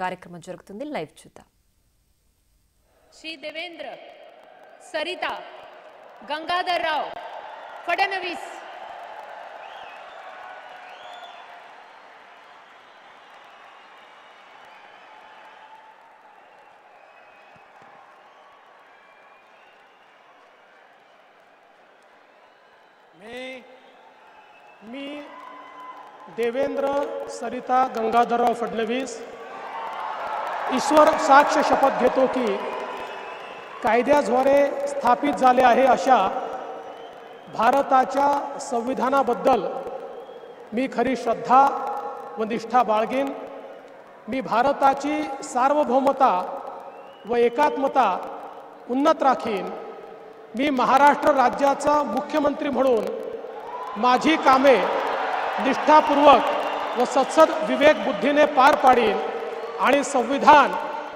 కార్యక్రమం జరుగుతుంది. లైవ్ చూద్దాం. श्री देवेंद्र सरिता गंगाधर राव फडणवीस मी देवेंद्र सरिता गंगाधरराव फडणवीस ईश्वर साक्ष शपथ घेतो की कायद्याद्वारे स्थापित झाले आहे अशा भारताच्या संविधानाबद्दल मी खरी श्रद्धा व निष्ठा बाळगीन. मी भारताची सार्वभौमता व एकात्मता उन्नत राखीन. मी महाराष्ट्र राज्याचा मुख्यमंत्री म्हणून माझी कामे निष्ठापूर्वक व सत्सद विवेक बुद्धीने पार पाडीन आणि संविधान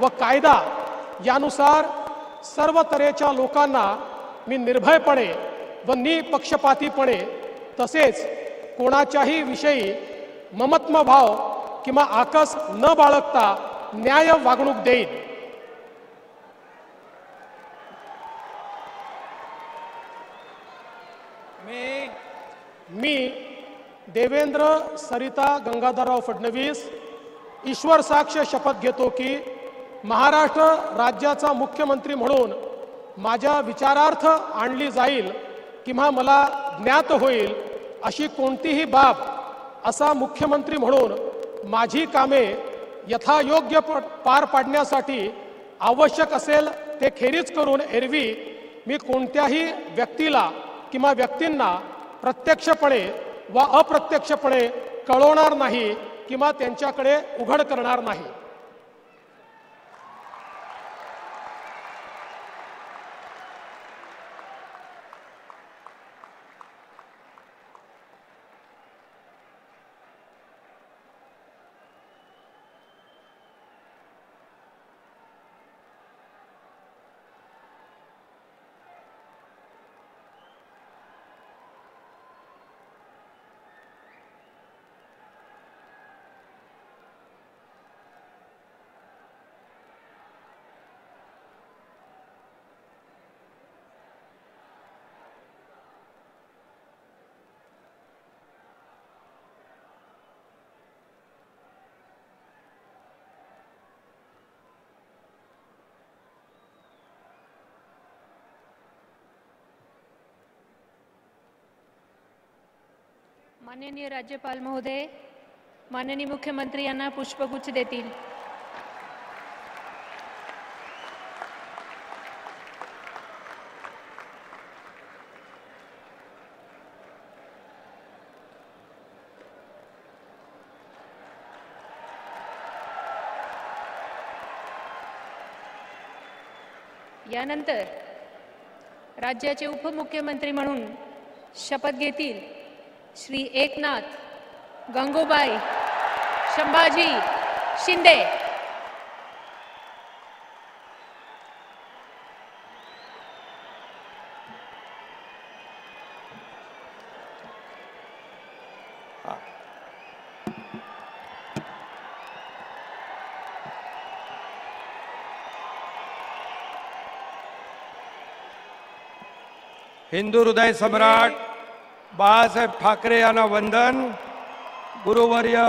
व कायदा यानुसार सर्व तऱ्हेच्या लोकांना मी निर्भयपणे व निपक्षपातीपणे तसेच कोणाच्याही विषयी ममत्वभाव किंवा आकस न बाळगता न्याय वागणूक देईन. मी देवेंद्र सरिता गंगाधरराव फडणवीस ईश्वर साक्ष शपथ घेतो की महाराष्ट्र राज्याचा मुख्यमंत्री म्हणून माझ्या विचारार्थ आणली जाईल किंवा मला ज्ञात होईल अशी कोणतीही बाब असा मुख्यमंत्री म्हणून माझी कामे यथायोग्य पार पाडण्यासाठी आवश्यक असेल ते खेरीज करून एरवी मी कोणत्याही व्यक्तीला किंवा व्यक्तींना प्रत्यक्षपणे व अप्रत्यक्षपणे कळवणार नाही किंवा त्यांच्याकडे उघड करणार नाही. माननीय राज्यपाल महोदय माननीय मुख्यमंत्री यांना पुष्पगुच्छ देतील. यानंतर राज्याचे उपमुख्यमंत्री म्हणून शपथ घेतील श्री एकनाथ गंगूबाई संभाजी शिंदे. हिंदू हृदय सम्राट बाळासाहेब ठाकरे यांना वंदन. गुरुवर्य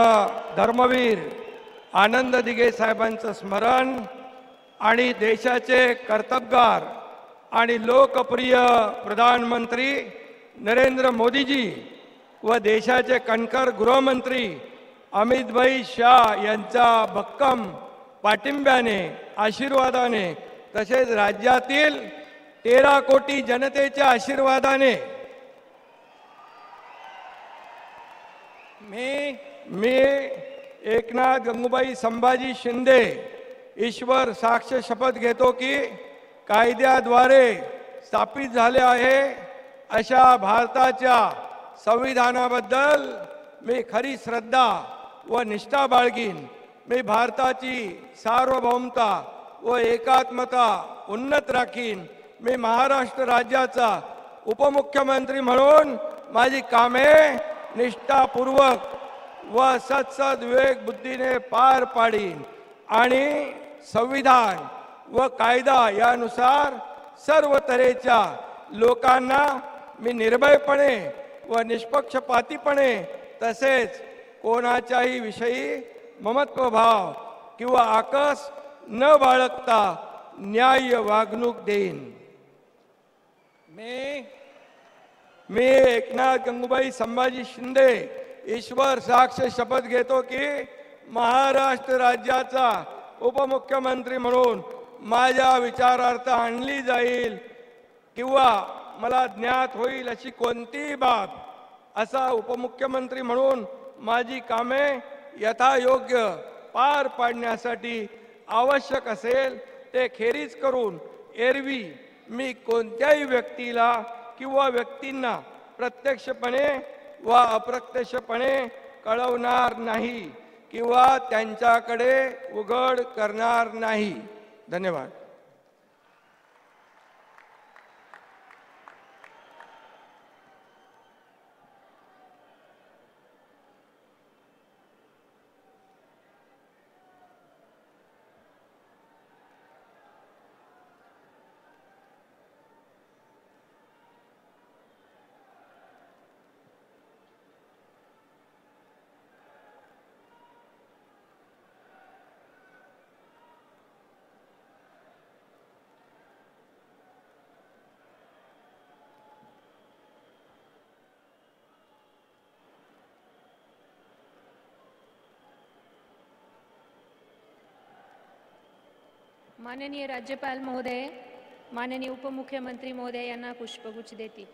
धर्मवीर आनंद दिघे साहेबांचं स्मरण आणि देशाचे कर्तबगार आणि लोकप्रिय प्रधानमंत्री नरेंद्र मोदीजी व देशाचे कणखर गृहमंत्री अमितभाई शाह यांच्या भक्कम पाठिंब्याने आशीर्वादाने तसेच राज्यातील 13 कोटी जनतेच्या आशीर्वादाने मी एकनाथ गंगूबाई संभाजी शिंदे ईश्वर साक्ष शपथ घेतो की कायद्याद्वारे स्थापित झाले आहे अशा भारताच्या संविधानाबद्दल मी खरी श्रद्धा व निष्ठा बाळगीन. मी भारताची सार्वभौमता व एकात्मता उन्नत राखीन. मी महाराष्ट्र राज्याचा उपमुख्यमंत्री म्हणून माझी कामे निष्ठापूर्वक व सत्सद विवेक बुद्धीने पार पाडीन. आणि संविधान व कायदा यानुसार सर्व तऱ्हेच्या लोकांना मी निर्भयपणे व निष्पक्षपातीपणे तसेच कोणाच्याही विषयी ममत्वभाव किंवा आकस न बाळगता न्याय्य वागणूक देईन. मी एकनाथ गंगूबाई संभाजी शिंदे ईश्वर साक्ष शपथ घेतो की महाराष्ट्र राज्याचा उपमुख्यमंत्री म्हणून माझ्या विचारार्थ आणली जाईल किंवा मला ज्ञात होईल अशी कोणतीही बाब असा उपमुख्यमंत्री म्हणून माझी कामे यथायोग्य पार पाडण्यासाठी आवश्यक असेल ते खेरीज करून एरवी मी कोणत्याही व्यक्तीला किंवा व्यक्तींना प्रत्यक्षपणे व अप्रत्यक्षपणे कळवणार नाही किंवा त्यांच्याकडे उघड करणार नाही. धन्यवाद. माननीय राज्यपाल महोदय, माननीय उपमुख्यमंत्री महोदय यांना पुष्पगुच्छ देती.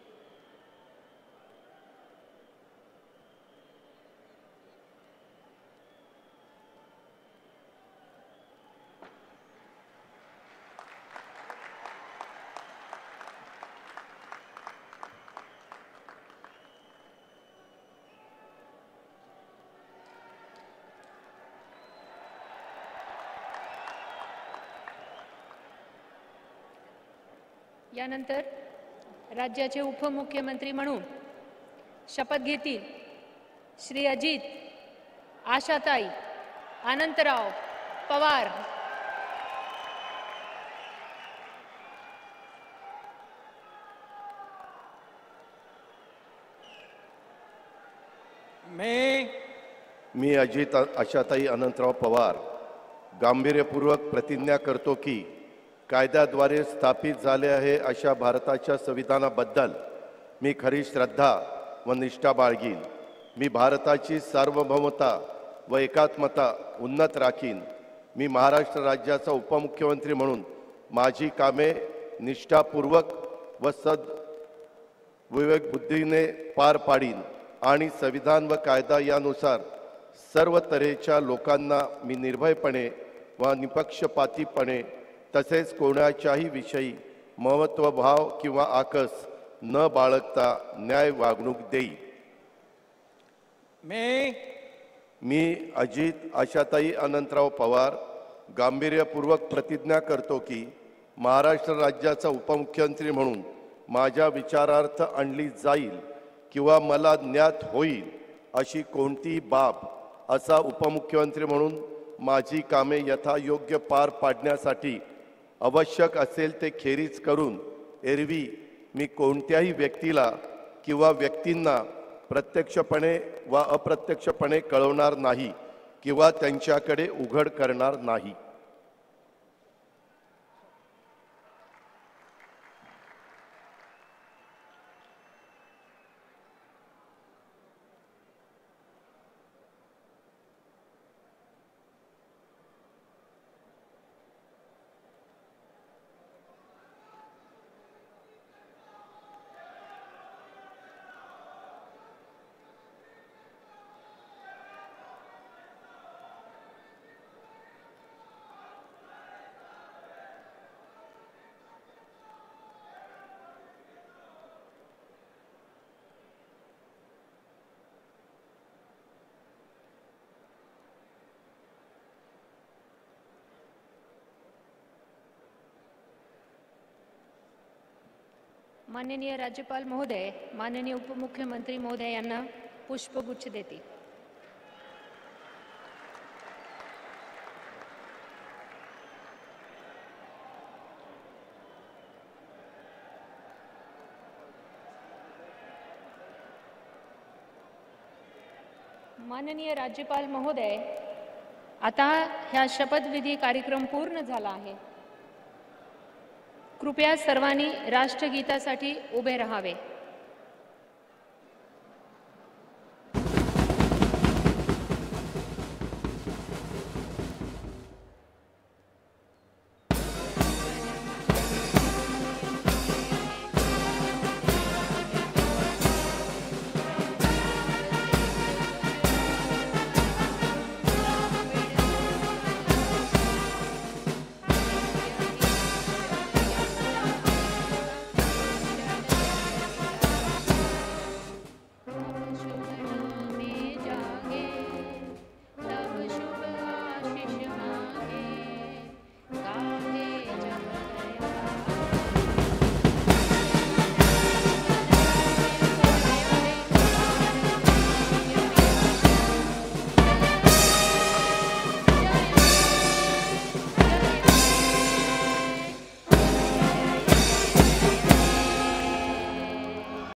यानंतर राज्याचे उपमुख्यमंत्री म्हणून शपथ घेतील श्री अजित आशाताई अनंतराव पवार. मी अजित आशाताई अनंतराव पवार गांभीर्यपूर्वक प्रतिज्ञा करतो की कायद्याद्वारे स्थापित झाले आहे अशा भारताच्या संविधानाबद्दल मी खरी श्रद्धा व निष्ठा बाळगीन. मी भारताची सार्वभौमता व एकात्मता उन्नत राखीन. मी महाराष्ट्र राज्याचा उपमुख्यमंत्री म्हणून माझी कामे निष्ठापूर्वक व विवेकबुद्धीने पार पाडीन आणि संविधान व कायदा यानुसार सर्व तऱ्हेच्या लोकांना मी निर्भयपणे व निपक्षपातीपणे तसेच कोणाच्याही विषयी महत्वभाव किंवा आकस न बाळगता न्याय वागणूक देईल. मी अजित आशाताई अनंतराव पवार गांभीर्यपूर्वक प्रतिज्ञा करतो की महाराष्ट्र राज्याचा उपमुख्यमंत्री म्हणून माझ्या विचारार्थ आणली जाईल किंवा मला ज्ञात होईल अशी कोणतीही बाब असा उपमुख्यमंत्री म्हणून माझी कामे यथायोग्य पार पाडण्यासाठी आवश्यक असेल ते खेरीज करून एरवी मी कोणत्याही व्यक्तीला किंवा व्यक्तींना प्रत्यक्षपणे व अप्रत्यक्षपणे कळवणार नाही किंवा त्यांच्याकडे उघड करणार नाही. माननीय राज्यपाल महोदय, माननीय उपमुख्यमंत्री महोदय यांना पुष्पगुच्छ देती. माननीय राज्यपाल महोदय, आता ह्या शपथविधी कार्यक्रम पूर्ण झाला आहे. कृपया सर्वांनी राष्ट्रगीतासाठी उभे राहावे.